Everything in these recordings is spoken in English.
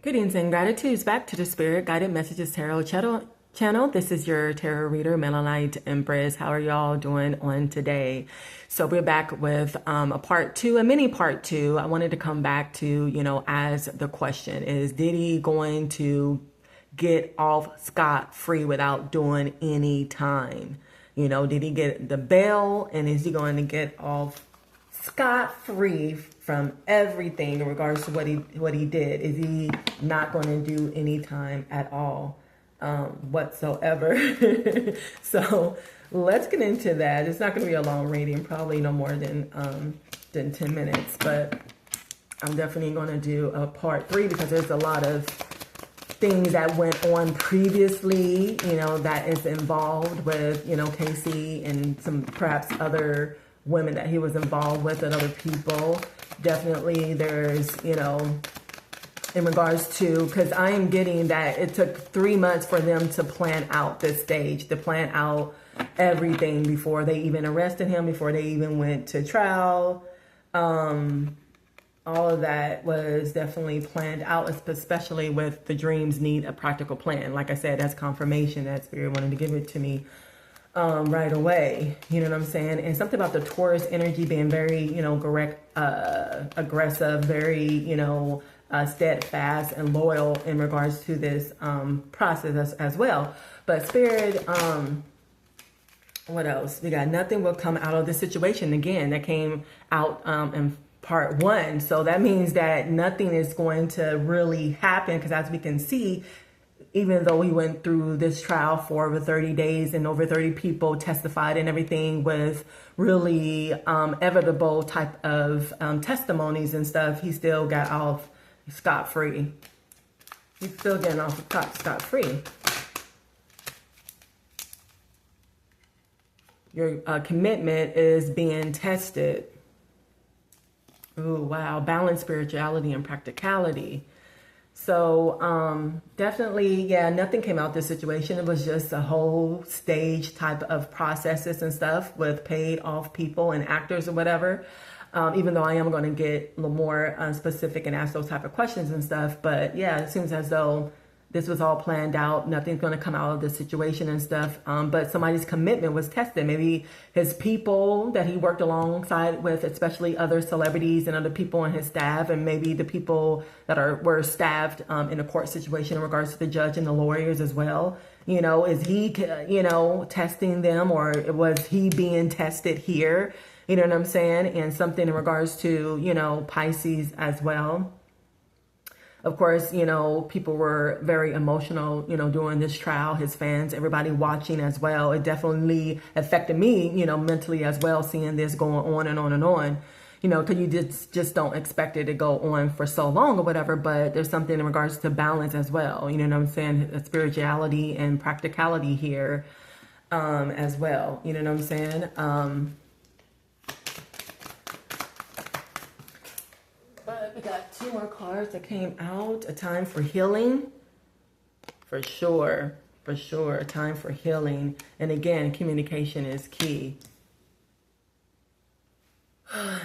Greetings and gratitudes back to the Spirit Guided Messages Tarot channel. This is your tarot reader, Melanite Empress. How are y'all doing on today? So we're back with a part two, a mini part two. I wanted to come back to, as the question is, Diddy going to get off scot-free without doing any time? Did he get the bail, and is he going to get off scot-free from everything in regards to what he did? Is he not going to do any time at all whatsoever? So let's get into that. It's not going to be a long reading, probably no more than 10 minutes, but I'm definitely going to do a part three because there's a lot of things that went on previously, that is involved with, Casey and some perhaps other women that he was involved with and other people. Definitely there's, in regards to, because I am getting that it took 3 months for them to plan out this stage, to plan out everything before they even arrested him, before they even went to trial. All of that was definitely planned out, especially with the dreams need a practical plan. Like I said, that's confirmation that Spirit wanted to give it to me right away. You know what I'm saying? And something about the Taurus energy being very, aggressive, very, steadfast and loyal in regards to this process as well. But Spirit, what else? We got nothing will come out of this situation. Again, that came out in part one. So that means that nothing is going to really happen, because as we can see, even though he went through this trial for over 30 days and over 30 people testified and everything with really evitable type of testimonies and stuff, he still got off scot-free. He's still getting off scot-free. Your commitment is being tested. Oh, wow. Balance, spirituality, and practicality. So definitely, yeah, nothing came out this situation. It was just a whole stage type of processes and stuff with paid off people and actors or whatever. Even though I am going to get a little more specific and ask those type of questions and stuff. But yeah, it seems as though this was all planned out. Nothing's going to come out of this situation and stuff. But somebody's commitment was tested. Maybe his people that he worked alongside with, especially other celebrities and other people on his staff, and maybe the people that were staffed in a court situation in regards to the judge and the lawyers as well. Is he, testing them, or was he being tested here? You know what I'm saying? And something in regards to, Pisces as well. Of course, people were very emotional, during this trial, his fans, everybody watching as well. It definitely affected me, mentally as well, seeing this going on and on and on, because you just don't expect it to go on for so long or whatever. But there's something in regards to balance as well. You know what I'm saying? Spirituality and practicality here as well. You know what I'm saying? But we got 2 more cards that came out. A time for healing. For sure. For sure. A time for healing. And again, communication is key.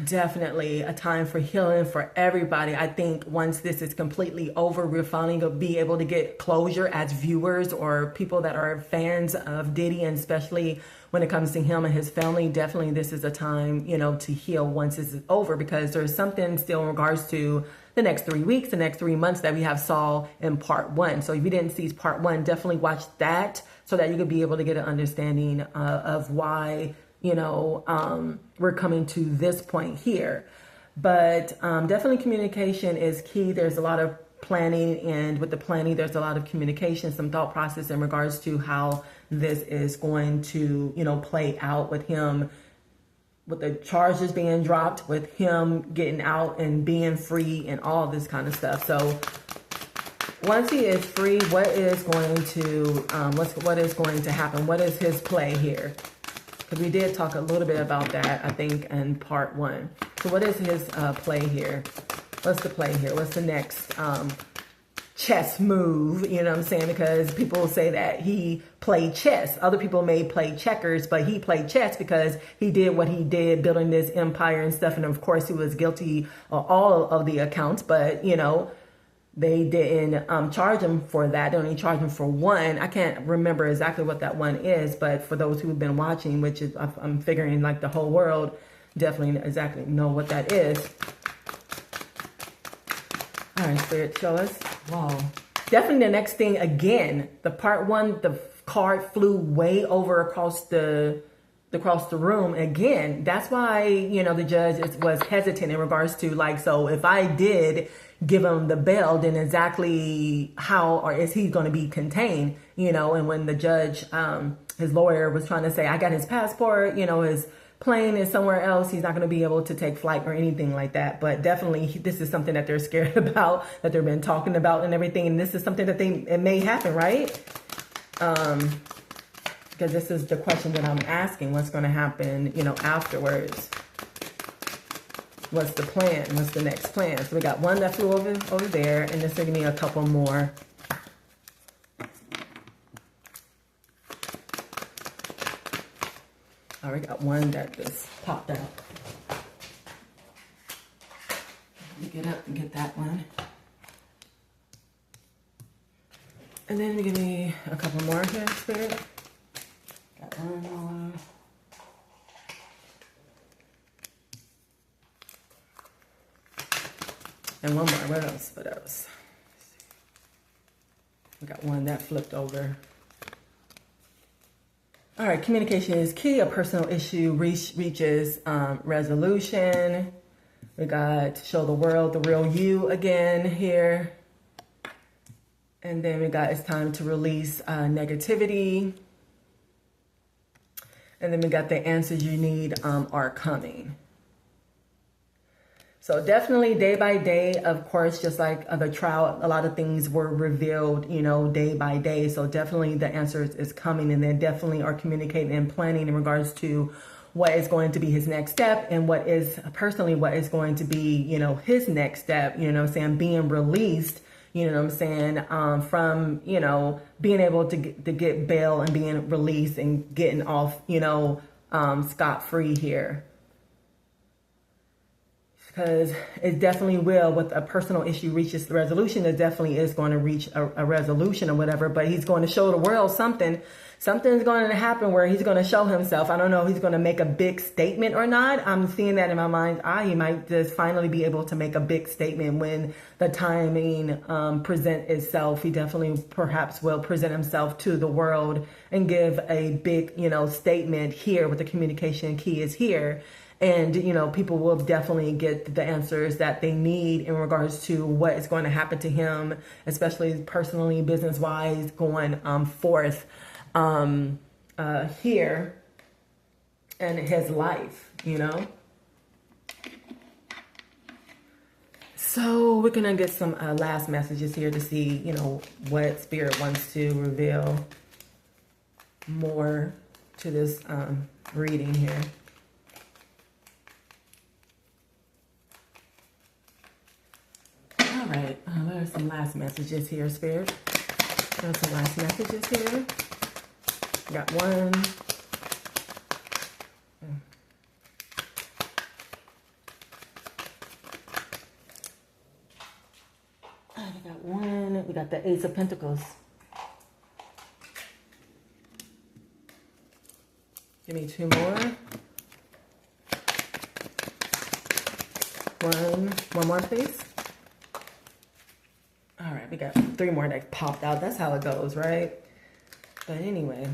Definitely a time for healing for everybody. I think once this is completely over, we're finally going to be able to get closure as viewers or people that are fans of Diddy, and especially when it comes to him and his family. Definitely this is a time, to heal once this is over, because there's something still in regards to the next 3 weeks, the next 3 months that we have saw in part one. So if you didn't see part one, definitely watch that so that you could be able to get an understanding of why we're coming to this point here. But definitely communication is key. There's a lot of planning, and with the planning, there's a lot of communication, some thought process in regards to how this is going to, play out with him, with the charges being dropped, with him getting out and being free and all this kind of stuff. So once he is free, what is going to, what is going to happen? What is his play here? We did talk a little bit about that, I think, in part one. So what is his play here? What's the play here? What's the next chess move? You know what I'm saying? Because people say that he played chess. Other people may play checkers, but he played chess because he did what he did, building this empire and stuff. And of course, he was guilty of all of the accounts. But, they didn't charge him for that. They only charged him for one. I can't remember exactly what that one is, but for those who've been watching, which is, I'm figuring like the whole world definitely exactly know what that is. All right, Spirit, show us. Wow. Definitely the next thing, again, the part one, the card flew way over across the room. Again, that's why, you know, the judge was hesitant in regards to like, so if I did give him the bail, then exactly how or is he going to be contained, you know? And when the judge, his lawyer was trying to say, I got his passport, you know, his plane is somewhere else, he's not going to be able to take flight or anything like that. But definitely this is something that they're scared about, that they've been talking about and everything. And this is something that it may happen, right? Because this is the question that I'm asking, what's going to happen, you know, afterwards. What's the plan? What's the next plan? So we got one that flew over there, and this is going to be a couple more. All right, we got one that just popped out. Let me get up and get that one. And then give me a couple more here, Spirit. Got one more. And one more. What else? What else? We got one that flipped over. All right, communication is key. A personal issue reaches resolution. We got show the world the real you again here. And then we got it's time to release negativity. And then we got the answers you need are coming. So definitely day by day, of course, just like the trial, a lot of things were revealed, you know, day by day. So definitely the answers is coming, and they definitely are communicating and planning in regards to what is going to be his next step and what is personally what is going to be, you know, his next step, you know what I'm saying, being released, you know what I'm saying, from, you know, being able to get bail and being released and getting off, you know, scot-free here. Because it definitely will, with a personal issue reaches the resolution, it definitely is going to reach a resolution or whatever. But he's going to show the world something. Something's going to happen where he's going to show himself. I don't know if he's going to make a big statement or not. I'm seeing that in my mind's eye. He might just finally be able to make a big statement when the timing present itself. He definitely perhaps will present himself to the world and give a big, you know, statement here with the communication key is here. And, you know, people will definitely get the answers that they need in regards to what is going to happen to him, especially personally, business-wise, going forth here in his life, you know. So we're going to get some last messages here to see, you know, what Spirit wants to reveal more to this reading here. All right, there's some last messages here, Spirit. There's some last messages here. Got one. I got one. We got the Ace of Pentacles. Give me two more. One more, please. All right, we got three more that popped out. That's how it goes, right? But anyway,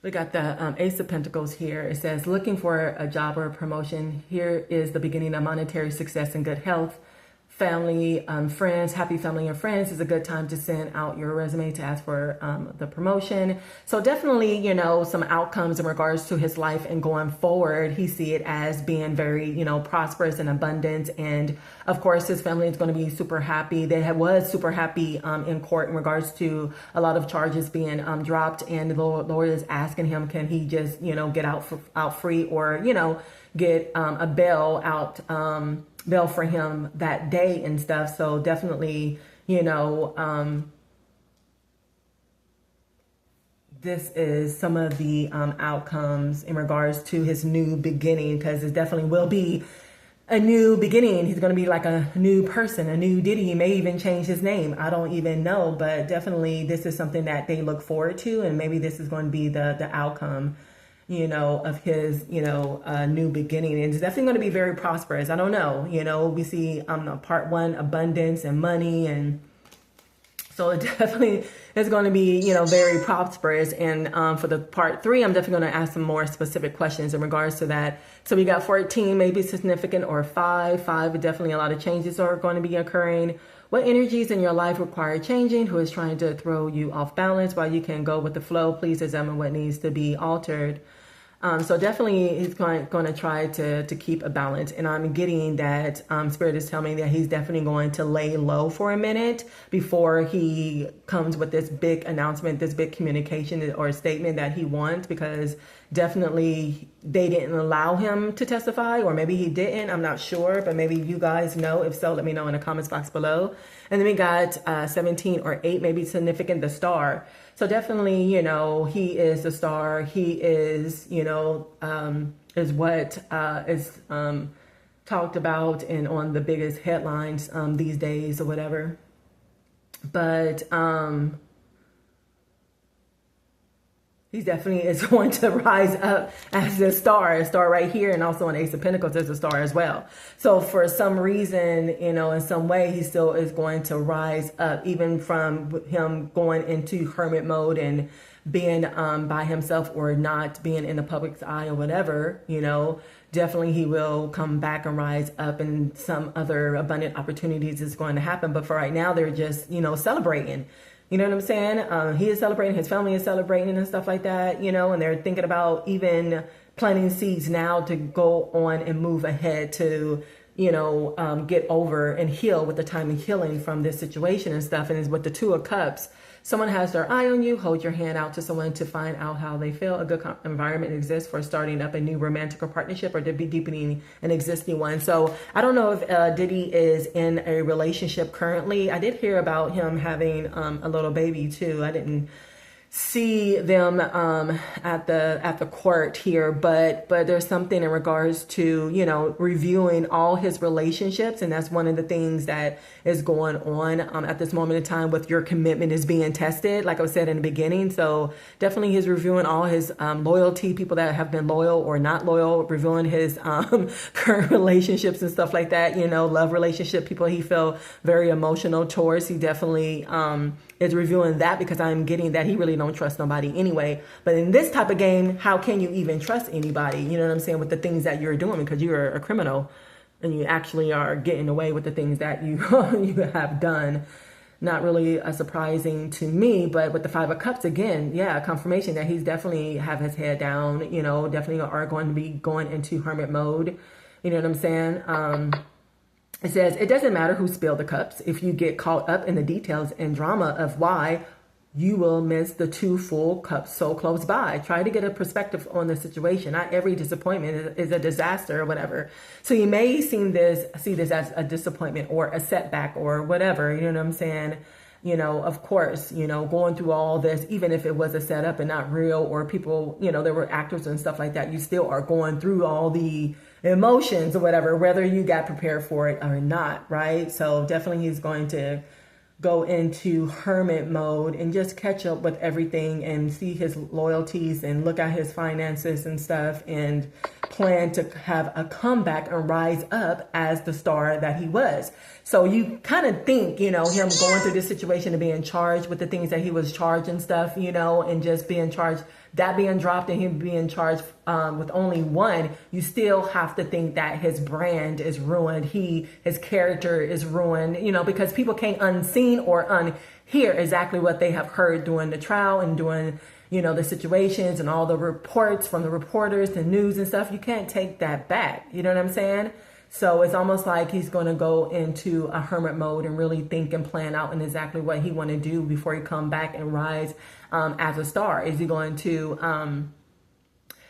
we got the Ace of Pentacles here. It says, looking for a job or a promotion. Here is the beginning of monetary success and good health. Family, friends, happy family and friends is a good time to send out your resume to ask for the promotion. So definitely, you know, some outcomes in regards to his life and going forward. He see it as being very, you know, prosperous and abundant. And of course, his family is going to be super happy. They was super happy in court in regards to a lot of charges being dropped. And the lawyer is asking him, can he just, you know, get out free or, you know, get a bail out, bail for him that day and stuff. So definitely, you know, this is some of the outcomes in regards to his new beginning, because it definitely will be a new beginning. He's going to be like a new person, a new Diddy. He may even change his name. I don't even know, but definitely this is something that they look forward to. And maybe this is going to be the outcome, you know, of his, you know, new beginning. And it's definitely going to be very prosperous. I don't know, you know, we see part one, abundance and money, and so it definitely is going to be, you know, very prosperous. And for the part three, I'm definitely going to ask some more specific questions in regards to that. So we got 14, maybe significant, or 5. 5, definitely a lot of changes are going to be occurring. What energies in your life require changing? Who is trying to throw you off balance? While you can go with the flow, please examine what needs to be altered. So definitely he's going to try to keep a balance. And I'm getting that Spirit is telling me that he's definitely going to lay low for a minute before he comes with this big announcement, this big communication or statement that he wants, because definitely they didn't allow him to testify, or maybe he didn't. I'm not sure, but maybe you guys know. If so, let me know in the comments box below. And then we got 17 or 8, maybe significant, the star. So definitely, you know, he is the star. He is, you know, is what is talked about and on the biggest headlines these days or whatever. But he definitely is going to rise up as a star right here, and also on Ace of Pentacles as a star as well. So for some reason, you know, in some way, he still is going to rise up, even from him going into hermit mode and being by himself, or not being in the public's eye or whatever, you know. Definitely he will come back and rise up, and some other abundant opportunities is going to happen. But for right now, they're just, you know, celebrating. You know what I'm saying? He is celebrating, his family is celebrating and stuff like that, you know, and they're thinking about even planting seeds now to go on and move ahead to, you know, get over and heal with the time of healing from this situation and stuff. And it's with the 2 of Cups. Someone has their eye on you. Hold your hand out to someone to find out how they feel. A good environment exists for starting up a new romantic or partnership, or to be deepening an existing one. So I don't know if Diddy is in a relationship currently. I did hear about him having a little baby too. I didn't see them at the court here, but there's something in regards to, you know, reviewing all his relationships, and that's one of the things that is going on at this moment in time. With your commitment is being tested, like I said in the beginning. So definitely he's reviewing all his loyalty, people that have been loyal or not loyal, reviewing his current relationships and stuff like that, you know, love relationship, people he feel very emotional towards. He definitely is reviewing that, because I'm getting that he really don't trust nobody anyway. But in this type of game, how can you even trust anybody? You know what I'm saying? With the things that you're doing, because you're a criminal and you actually are getting away with the things that you you have done. Not really surprising to me, but with the 5 of Cups again, yeah, confirmation that he's definitely have his head down, you know, definitely are going to be going into hermit mode. You know what I'm saying? It says, it doesn't matter who spilled the cups. If you get caught up in the details and drama of why, you will miss the 2 full cups so close by. Try to get a perspective on the situation. Not every disappointment is a disaster or whatever. So you may see this as a disappointment or a setback or whatever. You know what I'm saying? You know, of course, you know, going through all this, even if it was a setup and not real, or people, you know, there were actors and stuff like that, you still are going through all the emotions or whatever, whether you got prepared for it or not, right? So definitely he's going to go into hermit mode and just catch up with everything and see his loyalties and look at his finances and stuff, and plan to have a comeback and rise up as the star that he was. So you kind of think, you know, him going through this situation and being charged with the things that he was charged and stuff, you know, and just being charged, that being dropped and him being charged with only 1, you still have to think that his brand is ruined. His character is ruined, you know, because people can't unseen or unhear exactly what they have heard during the trial and during, you know, the situations and all the reports from the reporters, the news and stuff. You can't take that back. You know what I'm saying? So it's almost like he's going to go into a hermit mode and really think and plan out and exactly what he want to do before he come back and rise as a star. Is he going to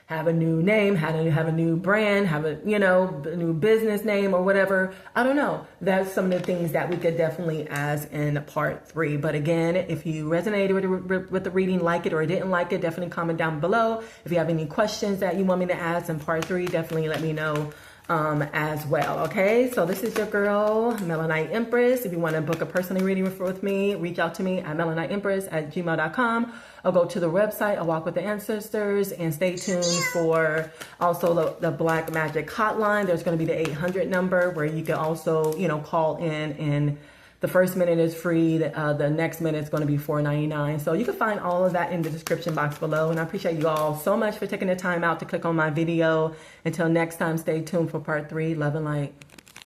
have a new name, have a new brand, have a, you know, a new business name or whatever? I don't know. That's some of the things that we could definitely ask in part 3. But again, if you resonated with the reading, like it or didn't like it, definitely comment down below. If you have any questions that you want me to ask in part 3, definitely let me know as well. Okay, so this is your girl, Melanite Empress. If you want to book a personal reading with me, reach out to me at melaniteempress@gmail.com, or go to the website, A Walk with the Ancestors, and stay tuned for also the Black Magic Hotline. There's going to be the 800 number where you can also, you know, call in, and the first minute is free. The next minute is going to be $4.99. So you can find all of that in the description box below. And I appreciate you all so much for taking the time out to click on my video. Until next time, stay tuned for part 3. Love and light.